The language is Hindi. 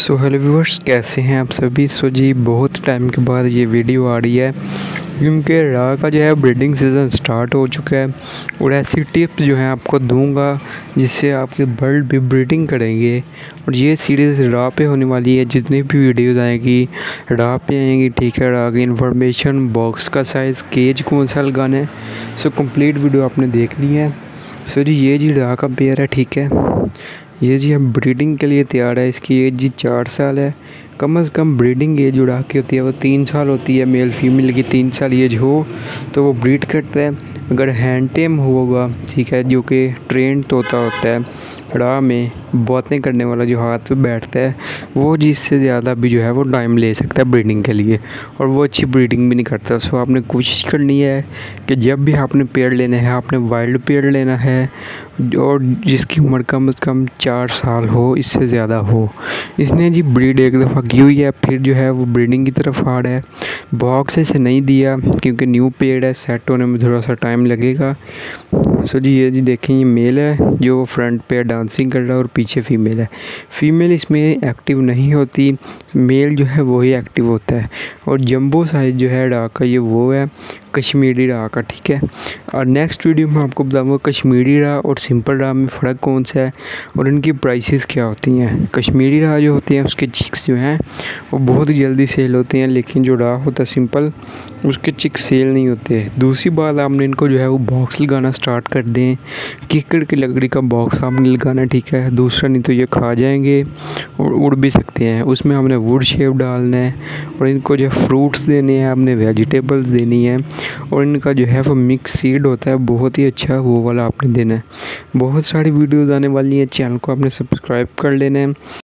सो हेलो व्यूअर्स, कैसे हैं आप सभी। सो जी बहुत टाइम के बाद ये वीडियो आ रही है क्योंकि रा का जो है ब्रीडिंग सीज़न स्टार्ट हो चुका है और ऐसी टिप्स जो है आपको दूंगा जिससे आपके बर्ड भी ब्रीडिंग करेंगे। और ये सीरीज़ रा पे होने वाली है, जितनी भी वीडियोज़ आएंगी रा पे आएंगी। ठीक है, रा की इन्फॉर्मेशन, बॉक्स का साइज़, केज कौन सा लगाना है, सो कंप्लीट वीडियो आपने देखनी है। सो जी ये जी रा का पेयर है। ठीक है, ये जी अब ब्रीडिंग के लिए तैयार है। इसकी एज जी 4 साल है। कम से कम ब्रीडिंग एज उड़ा की होती है वो 3 साल होती है। मेल फीमेल की 3 साल एज हो तो वो ब्रीड करता है। अगर हैंड टेम होगा, ठीक है, जो कि ट्रेंड तोता होता है, रा में बातें करने वाला जो हाथ पे बैठता है, वो जिससे ज़्यादा भी जो है वो टाइम ले सकता है ब्रीडिंग के लिए, और वो अच्छी ब्रीडिंग भी नहीं करता। सो आपने कोशिश करनी है कि जब भी आपने पेड़ लेना है, आपने वाइल्ड पेड़ लेना है और जिसकी उम्र कम से कम 4 साल हो, इससे ज़्यादा हो। इसने जी ब्रीड एक दफ़ा की हुई है, फिर जो है वो ब्रीडिंग की तरफ आ रहा है। बॉक्स ऐसे नहीं दिया क्योंकि न्यू पेड़ है, सेट होने में थोड़ा सा टाइम लगेगा। सो जी ये जी देखें, ये मेल है जो फ्रंट पे डांसिंग कर रहा है और पीछे फीमेल है। फीमेल इसमें एक्टिव नहीं होती, मेल जो है वही एक्टिव होता है। और जंबो साइज़ जो है रा का, ये वो है कश्मीरी रा का। ठीक है, और नेक्स्ट वीडियो में आपको बताऊंगा कश्मीरी रा और सिंपल रा में फ़र्क कौन सा है और इनकी प्राइसेस क्या होती हैं। कश्मीरी रा जो होते हैं उसके चिक्स जो हैं वो बहुत जल्दी सेल होते हैं, लेकिन जो रा होता है सिंपल, उसके चिक्स सेल नहीं होते। दूसरी बात, आपने इनको जो है वो बॉक्स लगाना स्टार्ट कर दें। कीकड़ की लकड़ी का बॉक्स आपने लगाना, ठीक है। दूसरा, नहीं तो ये खा जाएंगे और उड़ भी सकते हैं। उसमें हमने वुड शेप डालना है और इनको जो फ्रूट्स देने हैं, आपने वेजिटेबल्स देनी है। और इनका जो है वो मिक्स सीड होता है, बहुत ही अच्छा, वो वाला आपने देना है। बहुत सारी वीडियोज़ आने वाली हैं, चैनल को आपने सब्सक्राइब कर लेना है।